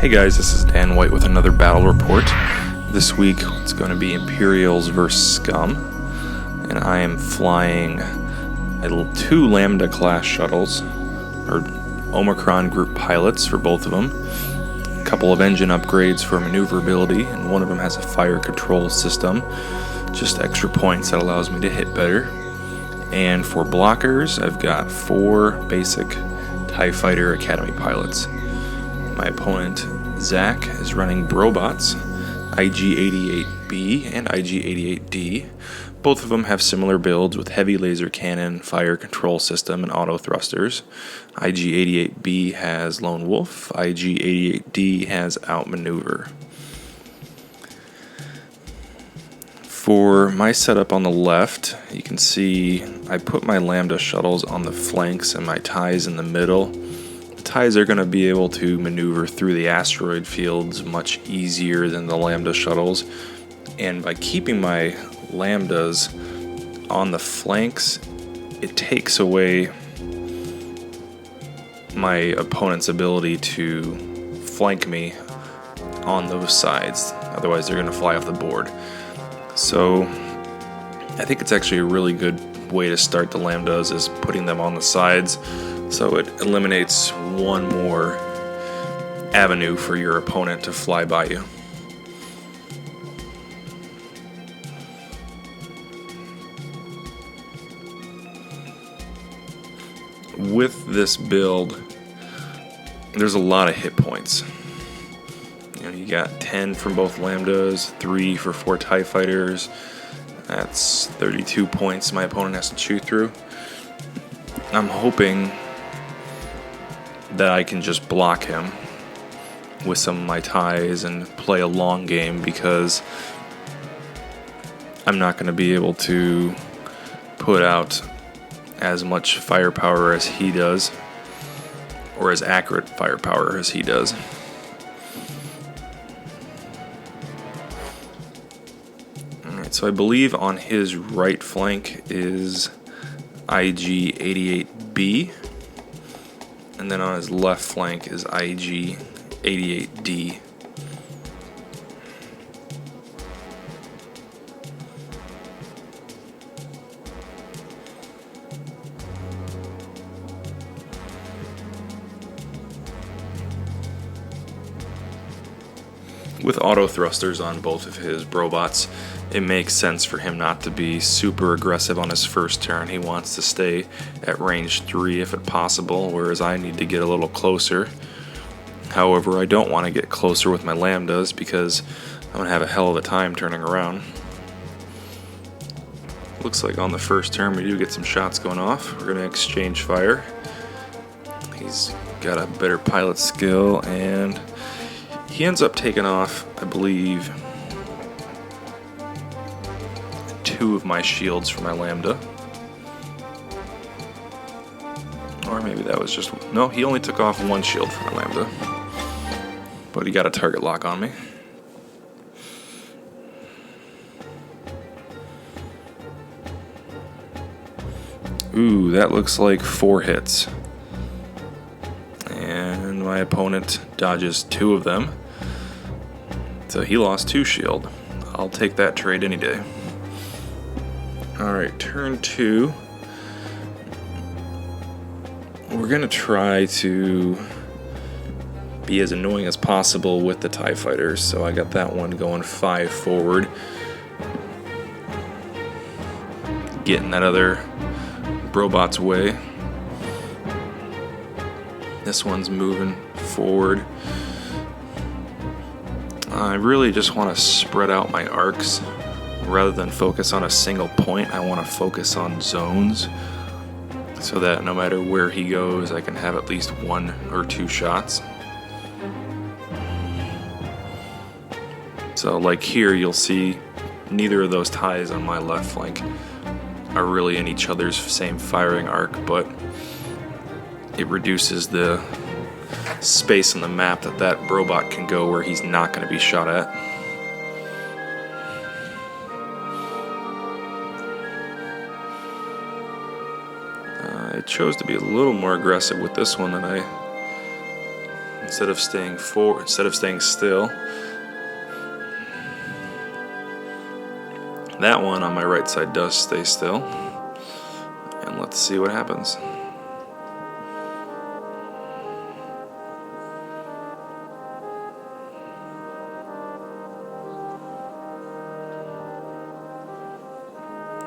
Hey guys, this is Dan White with another battle report. This week it's going to be Imperials versus Scum, and I am flying two Lambda class shuttles, or Omicron group pilots for both of them, a couple of engine upgrades for maneuverability, and one of them has a fire control system, just extra points that allows me to hit better. And for blockers, I've got 4 basic TIE Fighter Academy pilots. My opponent, Zach, is running Brobots, IG-88B and IG-88-D. Both of them have similar builds with heavy laser cannon, fire control system, and auto thrusters. IG-88B has Lone Wolf, IG-88D has Outmaneuver. For my setup on the left, you can see I put my Lambda shuttles on the flanks and my TIEs in the middle. The TIEs are going to be able to maneuver through the asteroid fields much easier than the Lambda shuttles. And by keeping my Lambdas on the flanks, it takes away my opponent's ability to flank me on those sides. Otherwise, they're going to fly off the board. So I think it's actually a really good way to start the Lambdas is putting them on the sides, so it eliminates one more avenue for your opponent to fly by you. With this build, there's a lot of hit points. You got 10 from both Lambdas, 3 for 4 TIE Fighters. That's 32 points my opponent has to chew through. I'm hoping that I can just block him with some of my TIEs and play a long game, because I'm not going to be able to put out as much firepower as he does, or as accurate firepower as he does. So I believe on his right flank is IG-88B, and then on his left flank is IG-88-D. With auto thrusters on both of his Brobots, it makes sense for him not to be super aggressive on his first turn. He wants to stay at range 3 if possible, whereas I need to get a little closer. However, I don't want to get closer with my Lambdas because I'm going to have a hell of a time turning around. Looks like on the first turn we do get some shots going off. We're going to exchange fire. He's got a better pilot skill, and he ends up taking off, I believe, 2 of my shields for my Lambda. Or maybe that was just... No, he only took off 1 shield for my Lambda. But he got a target lock on me. Ooh, that looks like 4 hits. And my opponent dodges 2 of them. So he lost 2 shield. I'll take that trade any day. Alright, turn 2. We're going to try to be as annoying as possible with the TIE Fighters. So I got that one going 5 forward. Getting that other Brobot's way. This one's moving forward. I really just want to spread out my arcs. Rather than focus on a single point, I want to focus on zones, so that no matter where he goes, I can have at least 1 or 2 shots. So like here, you'll see neither of those TIEs on my left flank are really in each other's same firing arc, but it reduces the space on the map that Brobot can go where he's not going to be shot at. I chose to be a little more aggressive with this one than I instead of staying still. That one on my right side does stay still. And let's see what happens.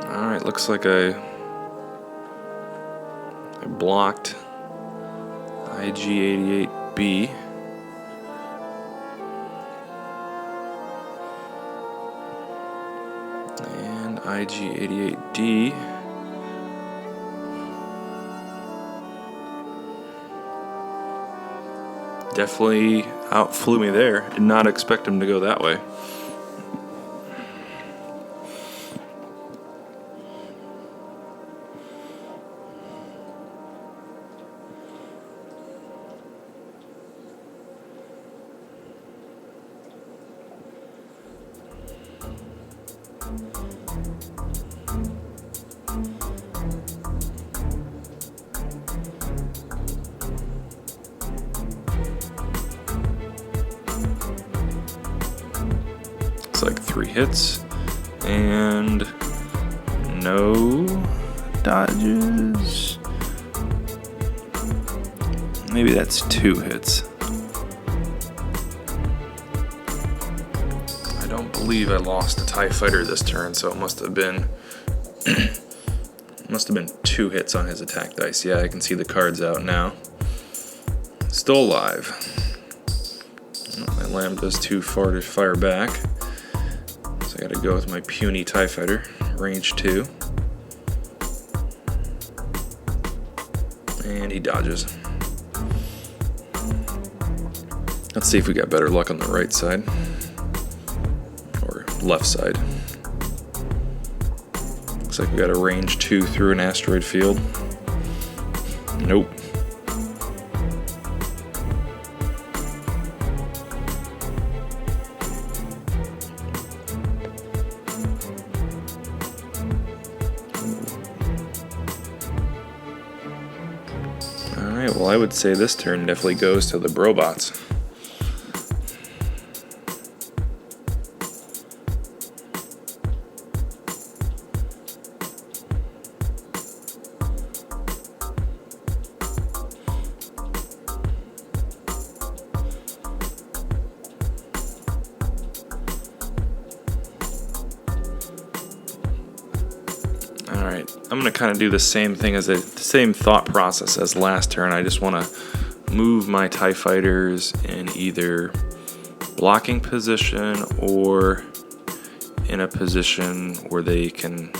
Alright, looks like I blocked IG88B. And IG88D. Definitely outflew me there. Did not expect him to go that way. It's like 3 hits and no dodges. Maybe that's 2 hits. I don't believe I lost a TIE fighter this turn, so it must have been 2 hits on his attack dice. Yeah, I can see the cards out now. Still alive. My Lambda's too far to fire back. So I gotta go with my puny TIE fighter, range 2. And he dodges. Let's see if we got better luck on the right side. Or left side. Looks like we got a range 2 through an asteroid field. Nope. Alright, well I would say this turn definitely goes to the Brobots. Alright, I'm going to kind of do the same thing the same thought process as last turn. I just want to move my TIE fighters in either blocking position or in a position where they can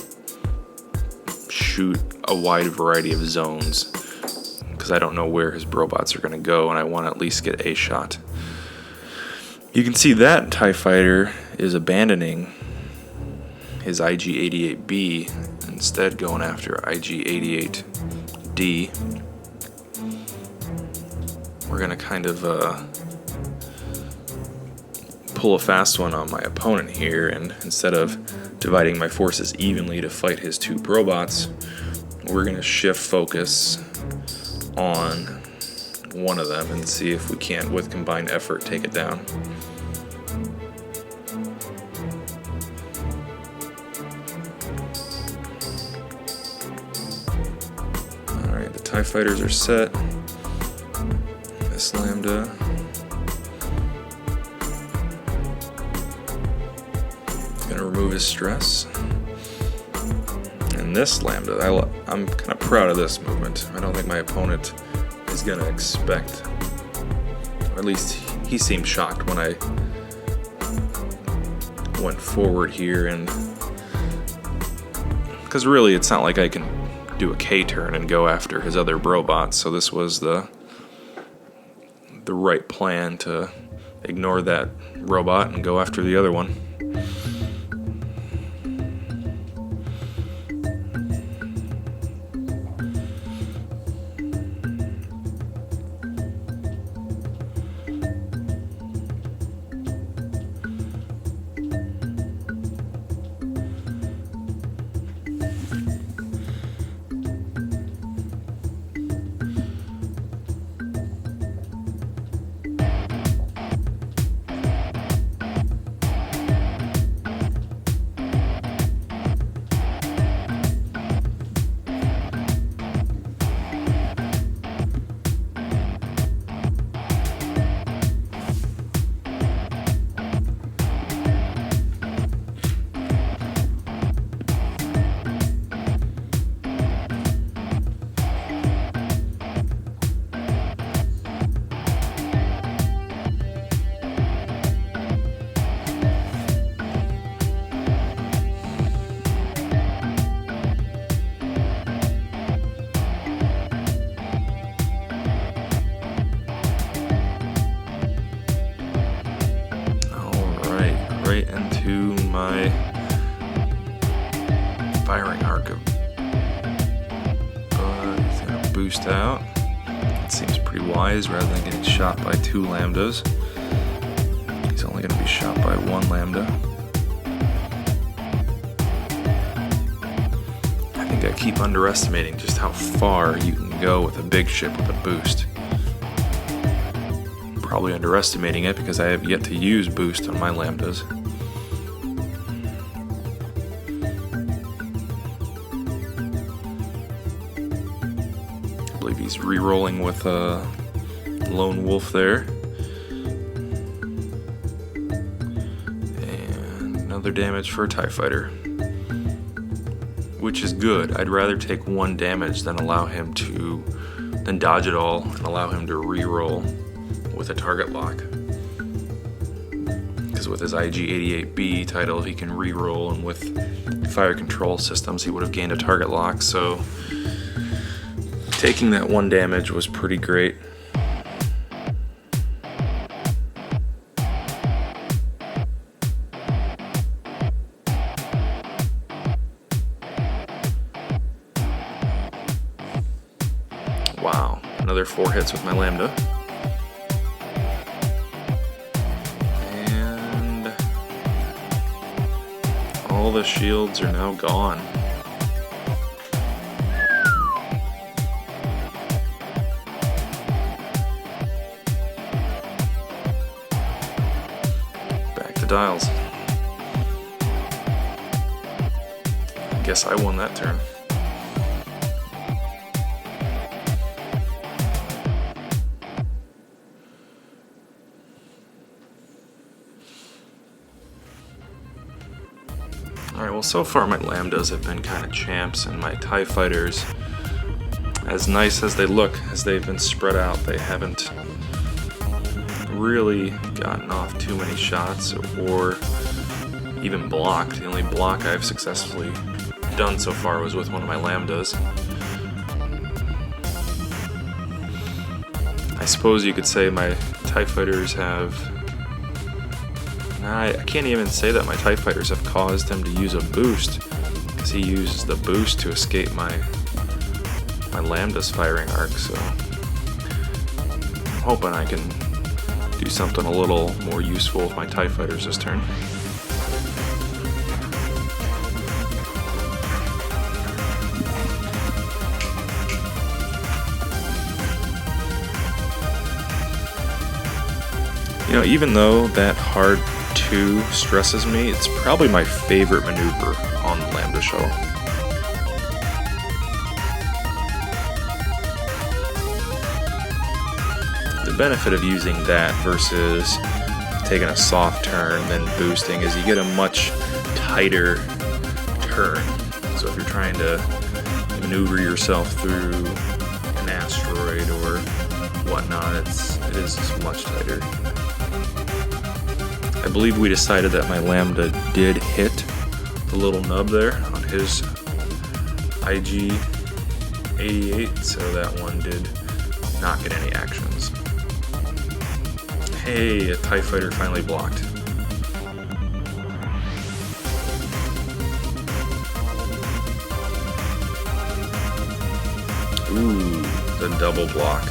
shoot a wide variety of zones, because I don't know where his Brobots are going to go and I want to at least get a shot. You can see that TIE fighter is abandoning his IG-88B, instead going after IG-88-D. We're going to kind of pull a fast one on my opponent here, and instead of dividing my forces evenly to fight his 2 Brobots, we're going to shift focus on one of them and see if we can't, with combined effort, take it down. Alright, the TIE fighters are set. This Lambda. Gonna remove his stress. And this Lambda, I'm kind of proud of this movement. I don't think my opponent is gonna expect, or at least he seemed shocked when I went forward here, and because really it's not like I can do a K turn and go after his other Brobot, so this was the right plan, to ignore that robot and go after the other one. boost out. It seems pretty wise rather than getting shot by 2 Lambdas. He's only going to be shot by 1 Lambda. I think I keep underestimating just how far you can go with a big ship with a boost. Probably underestimating it because I have yet to use boost on my Lambdas. I believe he's re-rolling with a lone wolf there. And another damage for a TIE fighter, which is good. I'd rather take 1 damage than dodge it all and allow him to re-roll with a target lock. Because with his IG-88B title, he can re-roll, and with fire control systems, he would have gained a target lock. So taking that 1 damage was pretty great. Wow, another 4 hits with my Lambda. And all the shields are now gone. Back to dials. I guess I won that turn. Alright, well, so far my Lambdas have been kind of champs, and my TIE fighters, as nice as they look, as they've been spread out, they haven't really gotten off too many shots or even blocked. The only block I've successfully done so far was with one of my Lambdas. I suppose you could say my TIE fighters have... I can't even say that my TIE fighters have caused him to use a boost, because he uses the boost to escape my Lambda's firing arc, so I'm hoping I can do something a little more useful with my TIE fighters this turn. You know, even though that hard 2 stresses me, it's probably my favorite maneuver on the Lambda shuttle. The benefit of using that versus taking a soft turn then boosting is you get a much tighter turn. So if you're trying to maneuver yourself through an asteroid or whatnot, it is much tighter. I believe we decided that my Lambda did hit the little nub there on his IG-88, so that one did not get any actions. Hey, a TIE fighter finally blocked. Ooh, the double block.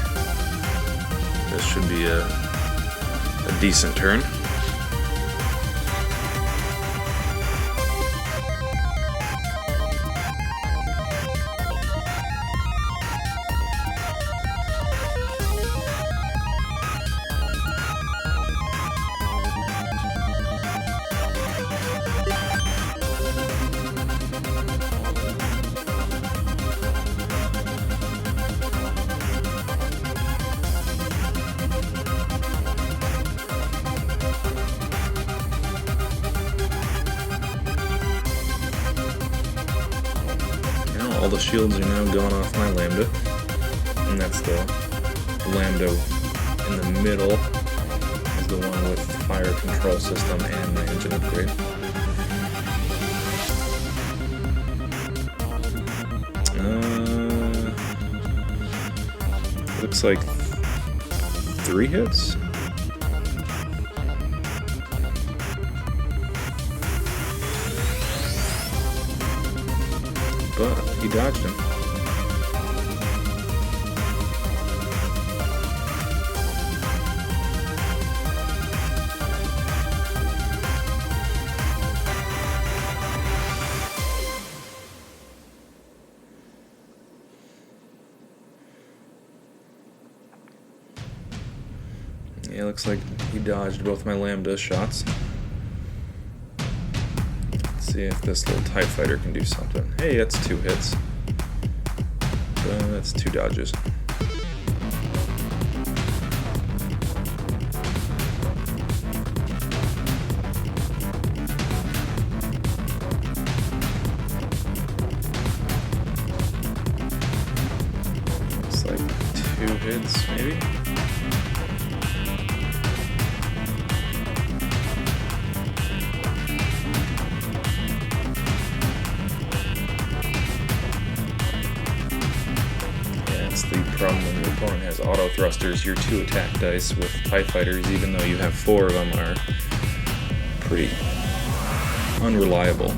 This should be a decent turn. All the shields are now gone off my Lambda, and that's the Lambda in the middle is the one with fire control system and the engine upgrade. Looks like 3 hits. But he dodged him. Yeah, looks like he dodged both my Lambda shots. Let's see if this little TIE fighter can do something. Hey, that's 2 hits. That's 2 dodges. Looks like 2 hits, maybe? The problem when your opponent has auto thrusters, your 2 attack dice with TIE fighters, even though you have 4 of them, are pretty unreliable.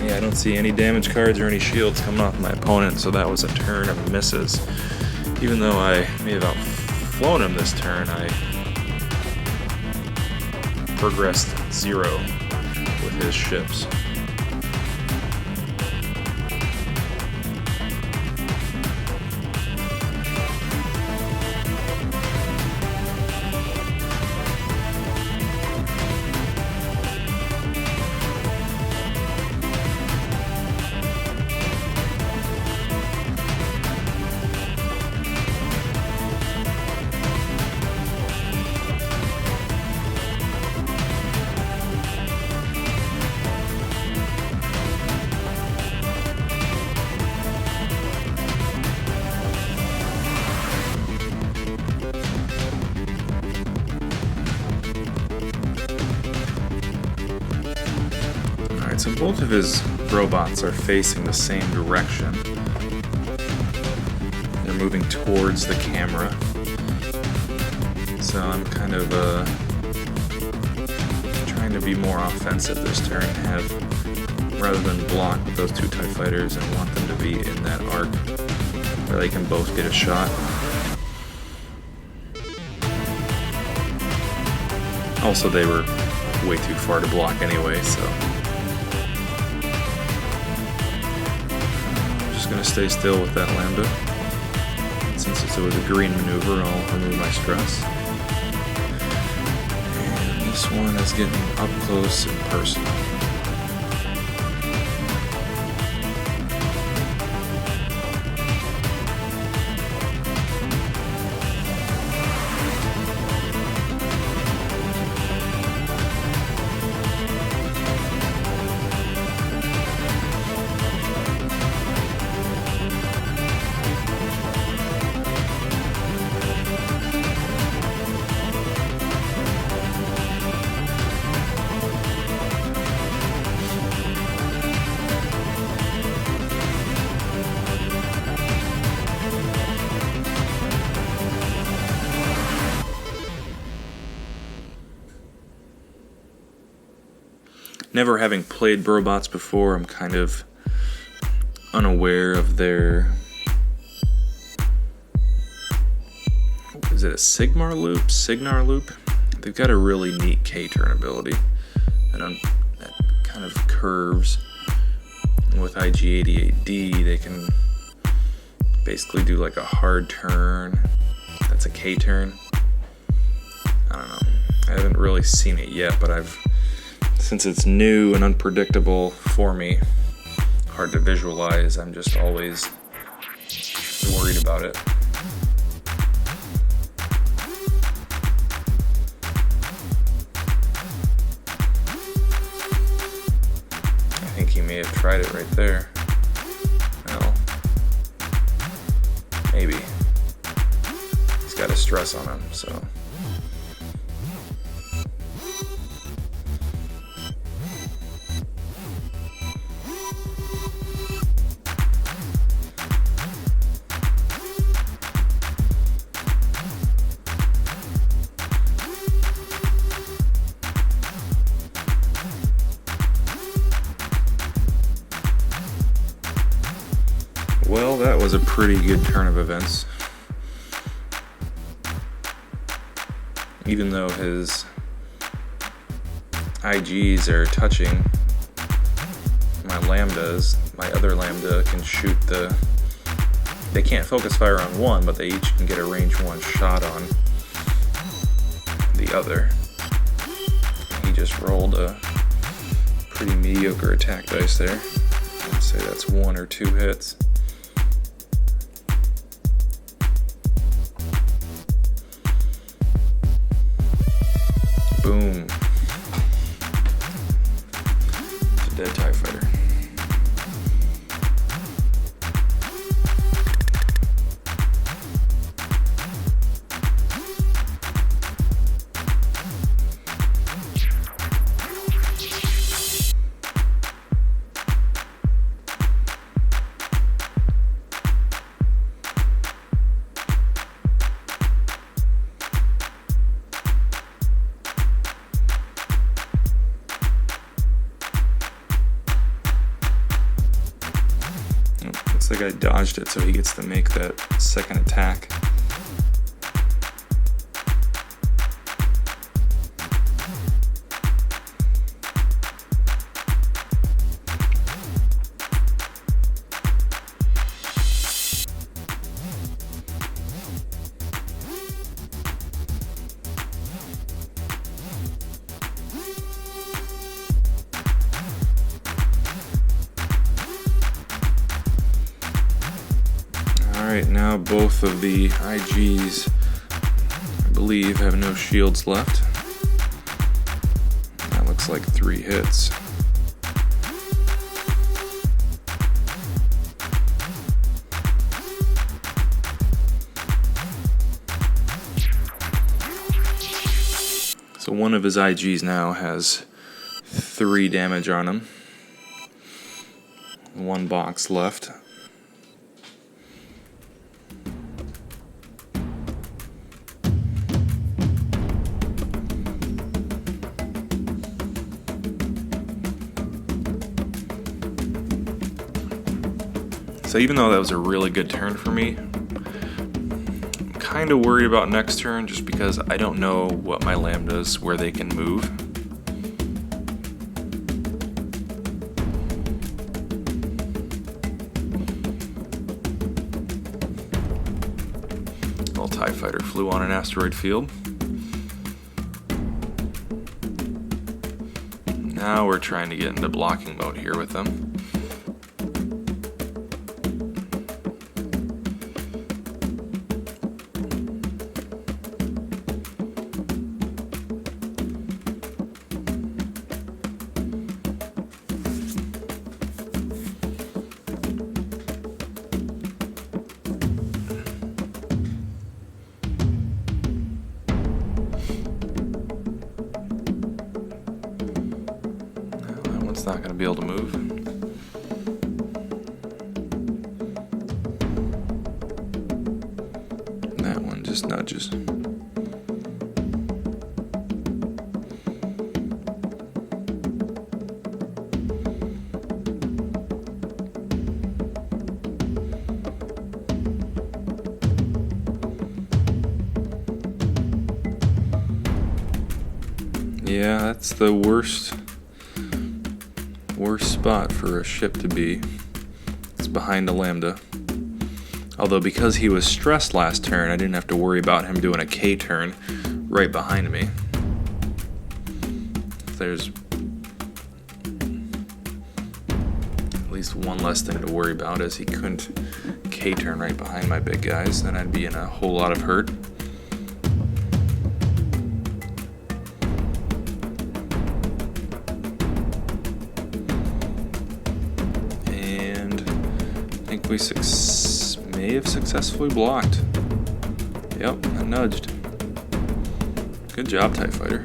Yeah, I don't see any damage cards or any shields coming off my opponent, so that was a turn of misses. Even though I may have outflown him this turn, I progressed 0 with his ships. So both of his robots are facing the same direction. They're moving towards the camera. So I'm kind of trying to be more offensive this turn, rather than block with those 2 TIE fighters, and want them to be in that arc where they can both get a shot. Also, they were way too far to block anyway, so going to stay still with that Lambda. Since it was a green maneuver, I'll remove my stress. And this one is getting up close and personal. Never having played Brobots before, I'm kind of unaware of their... Is it a Sigmar loop? Signar loop? They've got a really neat K-turn ability that kind of curves. And with IG88D, they can basically do like a hard turn. That's a K-turn. I don't know. I haven't really seen it yet, but since it's new and unpredictable for me, hard to visualize, I'm just always worried about it. I think he may have tried it right there. Well, maybe. He's got a stress on him, so... Well, that was a pretty good turn of events. Even though his IGs are touching, my Lambdas, my other Lambda can shoot they can't focus fire on one, but they each can get a range 1 shot on the other. He just rolled a pretty mediocre attack dice there. I'd say that's 1 or 2 hits. Boom. It's a dead TIE fighter. Looks like I dodged it, so he gets to make that second attack. Alright, now both of the IGs, I believe, have no shields left. That looks like 3 hits. So one of his IGs now has 3 damage on him. 1 box left. So even though that was a really good turn for me, I'm kind of worried about next turn just because I don't know what my Lambdas, where they can move. Little TIE fighter flew on an asteroid field. Now we're trying to get into blocking mode here with them. It's not going to be able to move. And that one just nudges. Yeah, that's the worst spot for a ship to be. It's behind a Lambda. Although because he was stressed last turn, I didn't have to worry about him doing a K turn right behind me. There's at least one less thing to worry about, as he couldn't K turn right behind my big guys. Then I'd be in a whole lot of hurt. We may have successfully blocked. Yep, I nudged. Good job, TIE Fighter.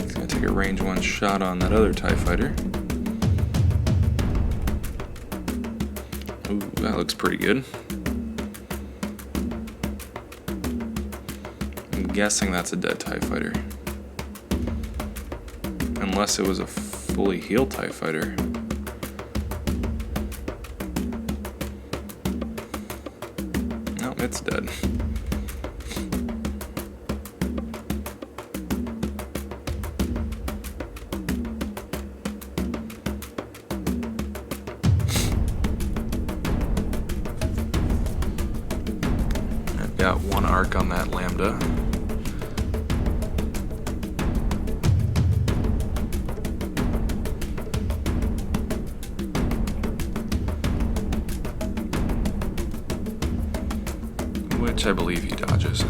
He's gonna take a range 1 shot on that other TIE Fighter. Ooh, that looks pretty good. I'm guessing that's a dead TIE Fighter. Unless it was a fully healed TIE Fighter. It's dead. I've got one arc on that Lambda. Which I believe he dodges.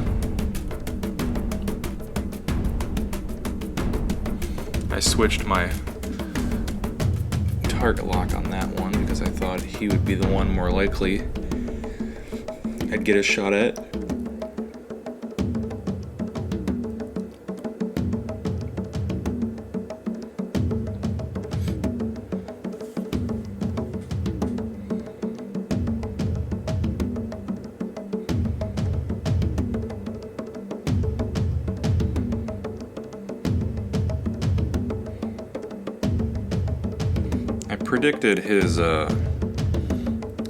I switched my target lock on that one because I thought he would be the one more likely I'd get a shot at. I predicted his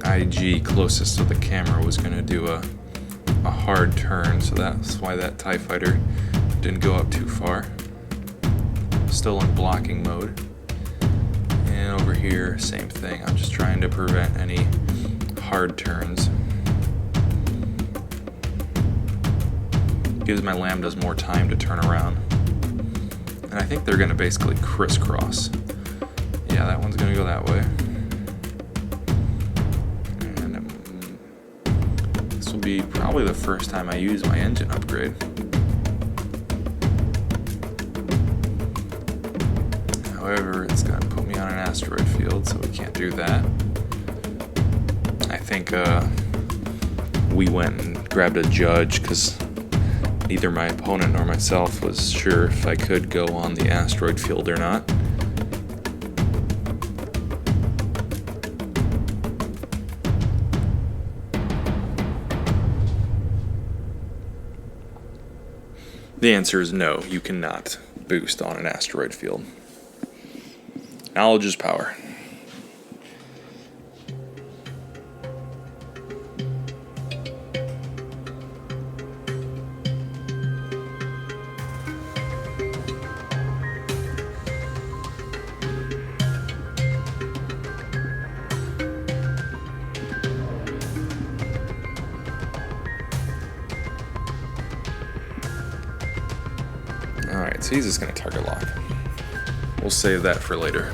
IG closest to the camera was going to do a hard turn, so that's why that TIE fighter didn't go up too far. Still in blocking mode. And over here, same thing. I'm just trying to prevent any hard turns. Gives my Lambdas more time to turn around. And I think they're going to basically crisscross. Yeah, that one's going to go that way. And this will be probably the first time I use my engine upgrade. However, it's going to put me on an asteroid field, so we can't do that. I think we went and grabbed a judge because neither my opponent nor myself was sure if I could go on the asteroid field or not. The answer is no, you cannot boost on an asteroid field. Knowledge is power. Alright, so he's just going to target lock. We'll save that for later.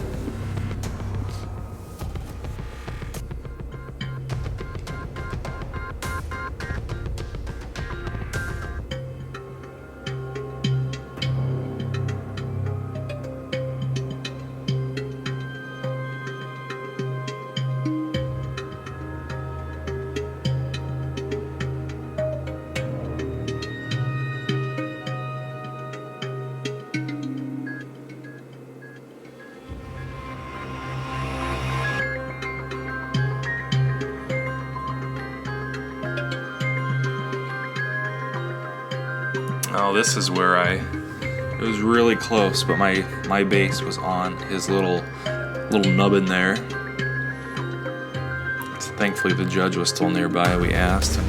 Oh, this is where it was really close, but my base was on his little nub in there. So thankfully the judge was still nearby. We asked, and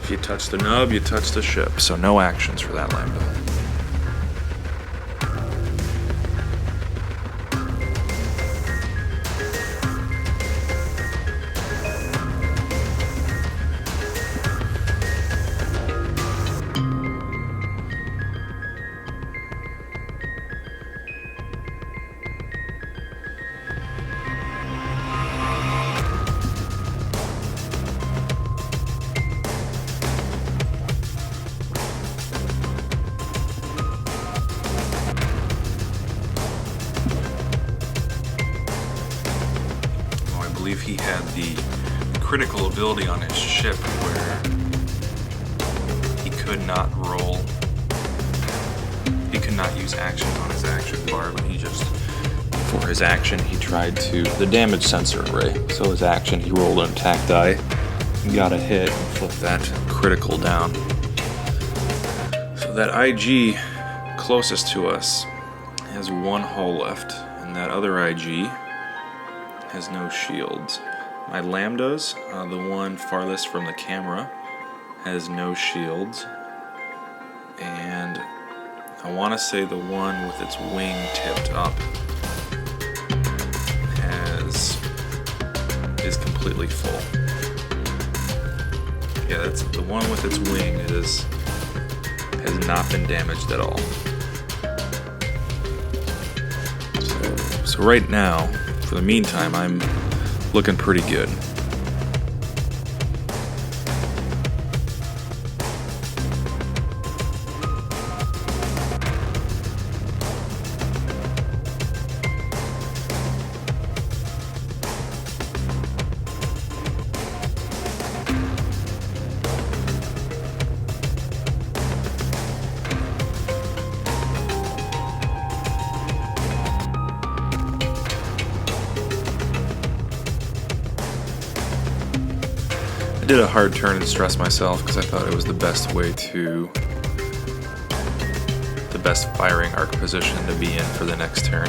if you touch the nub, you touch the ship. So no actions for that Lambda. I believe he had the critical ability on his ship where he could not roll. He could not use action on his action bar, but he just, for his action, he tried to, the damage sensor array. So his action, he rolled an attack die, got a hit, and flipped that critical down. So that IG closest to us has one hull left, and that other IG has no shields. My Lambdas, the one farthest from the camera, has no shields, and I want to say the one with its wing tipped up is completely full. Yeah, that's the one with its wing has not been damaged at all. So right now, for the meantime, I'm looking pretty good. I did a hard turn and stress myself because I thought it was the best firing arc position to be in for the next turn.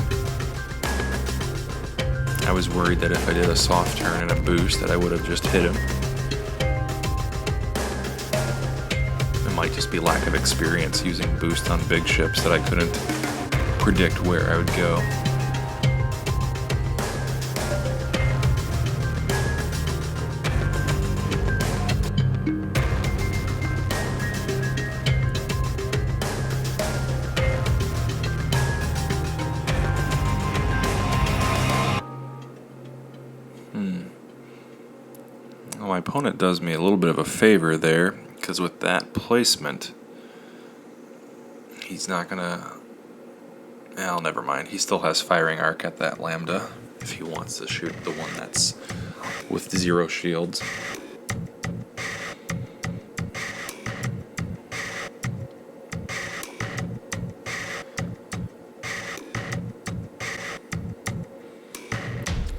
I was worried that if I did a soft turn and a boost that I would have just hit him. It might just be lack of experience using boost on big ships that I couldn't predict where I would go. Well, my opponent does me a little bit of a favor there, because with that placement, he's not gonna... Well, never mind. He still has firing arc at that Lambda, if he wants to shoot the one that's with 0 shields.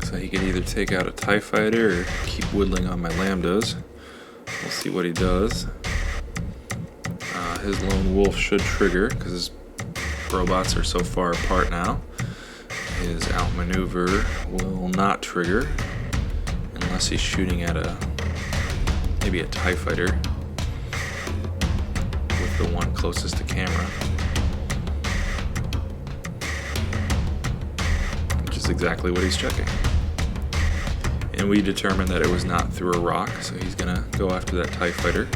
So he could either take out a TIE fighter or keep whittling on my Lambdas. We'll see what he does. His lone wolf should trigger because his robots are so far apart now. His outmaneuver will not trigger unless he's shooting at maybe a TIE fighter with the one closest to camera, which is exactly what he's checking. And we determined that it was not through a rock, so he's gonna go after that TIE fighter.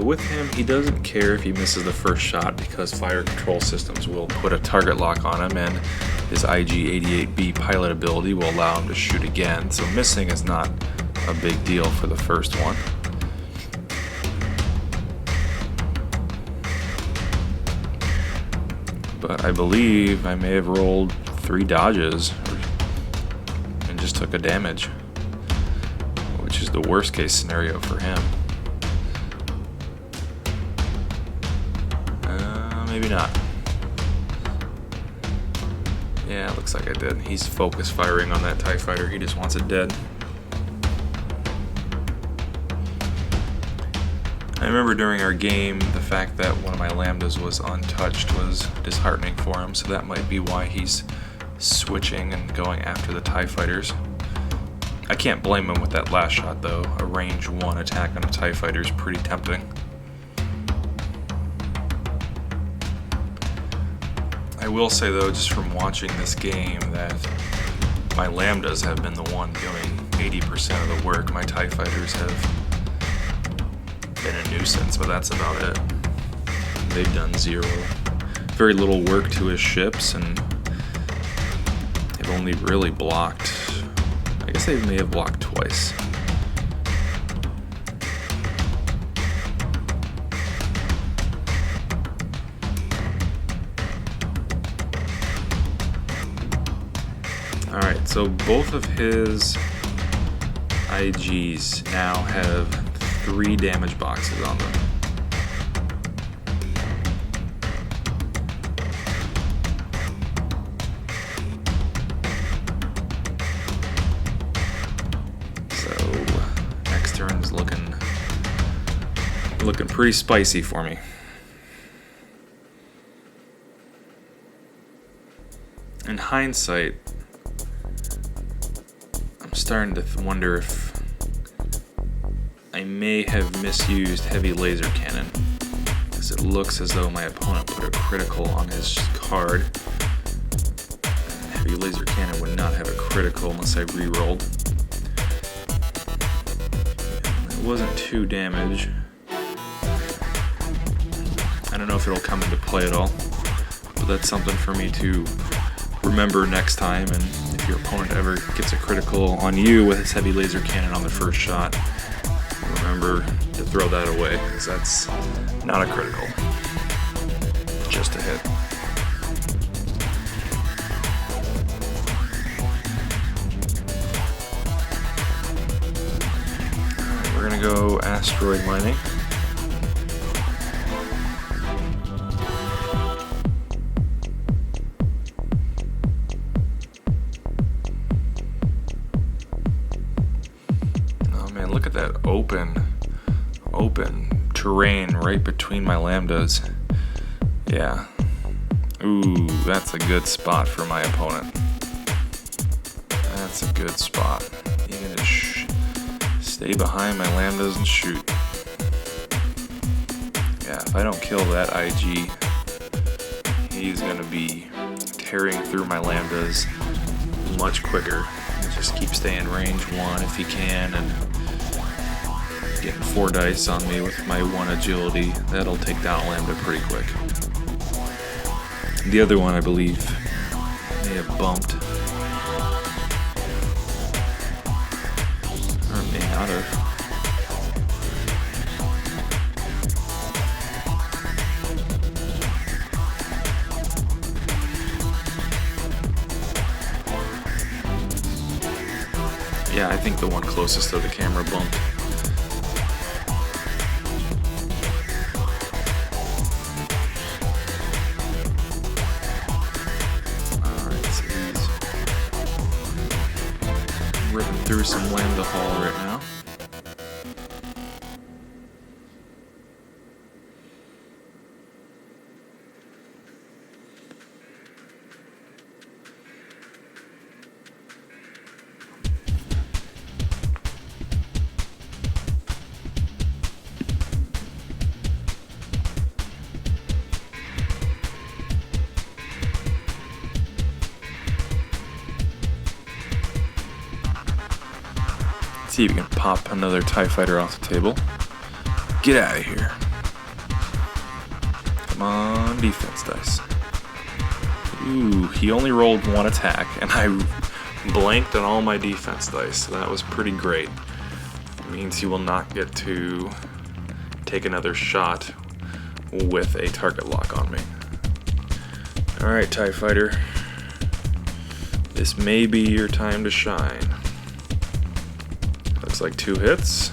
With him, he doesn't care if he misses the first shot because fire control systems will put a target lock on him, and his IG-88B pilot ability will allow him to shoot again, so missing is not a big deal for the first one. But I believe I may have rolled 3 dodges and just took a damage, which is the worst case scenario for him. Maybe not. Yeah, looks like I did. He's focus firing on that TIE fighter. He just wants it dead. I remember during our game, the fact that one of my Lambdas was untouched was disheartening for him, so that might be why he's switching and going after the TIE fighters. I can't blame him with that last shot, though. A range 1 attack on a TIE fighter is pretty tempting. I will say, though, just from watching this game, that my Lambdas have been the one doing 80% of the work. My TIE fighters have been a nuisance, but that's about it. They've done very little work to his ships, and they've only really blocked, I guess they may have blocked twice. Alright, so both of his IGs now have 3 damage boxes on them. So next turn's looking pretty spicy for me. in hindsight, I'm starting to wonder if I may have misused heavy laser cannon, because it looks as though my opponent put a critical on his card. Heavy laser cannon would not have a critical unless I re-rolled. It wasn't 2 damage. I don't know if it'll come into play at all, but that's something for me to remember next time. And if your opponent ever gets a critical on you with his heavy laser cannon on the first shot, remember to throw that away, because that's not a critical, just a hit. Alright, we're gonna go asteroid mining. Look at that open terrain right between my lambdas. Yeah. Ooh, that's a good spot for my opponent. That's a good spot. You can just stay behind my lambdas and shoot. Yeah, if I don't kill that IG, he's gonna be tearing through my lambdas much quicker. Just keep staying range 1 if he can, and getting 4 dice on me with my 1 agility. That'll take down Lambda pretty quick. The other one, I believe, may have bumped. Or may not have. Yeah, I think the one closest to the camera bumped. Ripping through some Lambda Hall right now. See if we can pop another TIE fighter off the table. Get out of here. Come on, defense dice. Ooh, he only rolled 1 attack, and I blanked on all my defense dice, so that was pretty great. It means he will not get to take another shot with a target lock on me. Alright, TIE fighter. This may be your time to shine. Looks like 2 hits.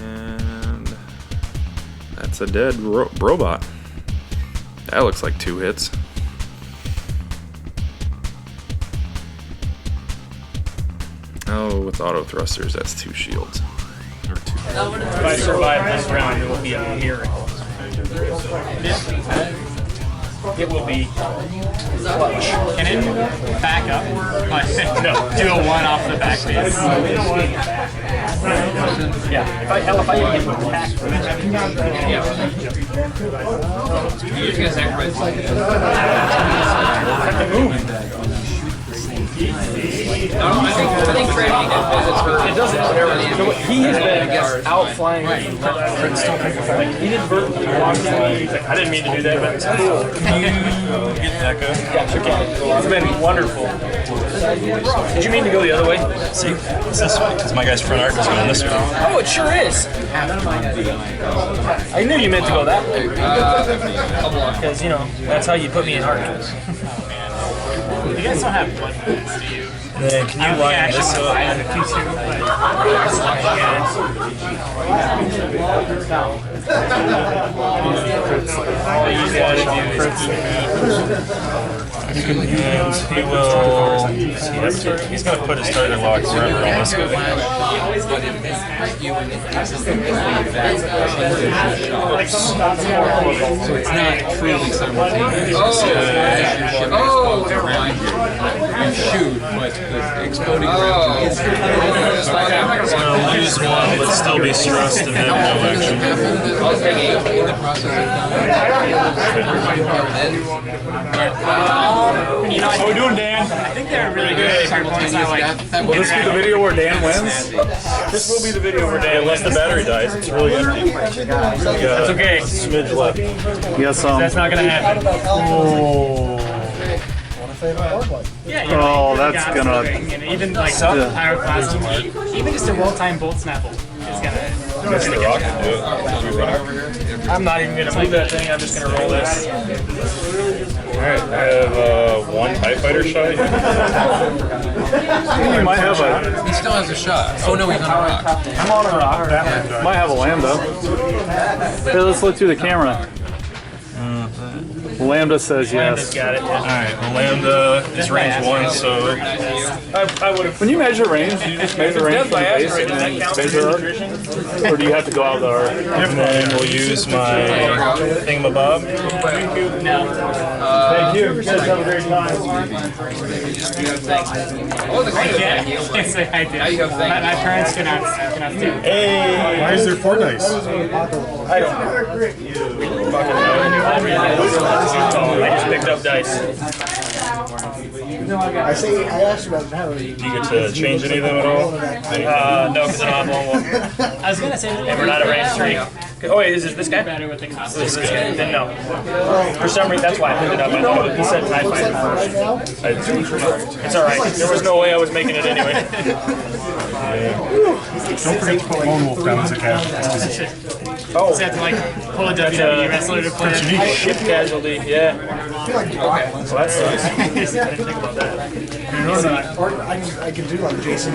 And that's a dead Brobot. That looks like 2 hits. Oh, with auto thrusters, that's 2 shields. Or 2. If I survive this round, it will be a miracle. It will be clutch. Can it back up? No, do a 1 off the back base. Yeah, if I get attack for it. You just gotta sacrifice. I think trading it doesn't matter. He has been outflying. He did vertically block me. He's like, I didn't mean to do that, but it's cool. Can you get that guy? Yeah, okay. It's been wonderful. Did you mean to go the other way? See, it's this way, because my guy's front arc is going this way. Oh, it sure is. I knew you meant to go that way. Because, you know, that's how you put me in hard. You guys don't have one points, do you? Then can you line this up? I have a Q2, all you gotta do is And he will. He's going to put his target lock wherever on this guy. So it's not truly simultaneous. Never mind. You shoot, but the exploding round is. He's going to lose one, but still be stressed and have no action. In the process How we doing, Dan? I think they're really good. Will this be the video where Dan wins? This will be the video where Dan Unless the battery dies, it's really empty. That's okay. Smidge left. Yes, That's not gonna happen. Oh. Yeah, Oh, that's got gonna. something. And even like pyroclastic, even just a well-timed bolt snapple is gonna. That's the rock to do it. I'm not even gonna move that thing. I'm just gonna roll this. Alright, I have one TIE fighter shot. You might have a. He still has a shot. Oh no, he's on a rock. I'm on a rock. Might have a Lambda. Hey, let's look through the camera. Lambda says Lambda's yes. got it. Yeah. Alright, well, Lambda is range 1, so I would have. When you measure range, do you just measure range from the base and then measure arc? Or do you have to go out of the arc? and then we'll use my thingamabob. Thank you. You guys have a great time. I can't say I did. My parents cannot do it. Hey! Why is there 4 dice? I don't know. Fucking know. I just picked up dice. I asked you about that. Do you get to change any of them at all? No, because I don't have one. I was gonna say that we're not at range 3. Oh wait, is it this guy? Better with the cost. This guy? Then no. For some reason, that's why I picked it up. I thought he said TIE Fighter. It's alright. There was no way I was making it anyway. Don't forget to put Lone Wolf down as a casualty. Oh. So you have to like pull a WWE wrestler to play a ship casualty. Yeah. Okay. Well, that sucks. I didn't think about that. Or I can do like Jason.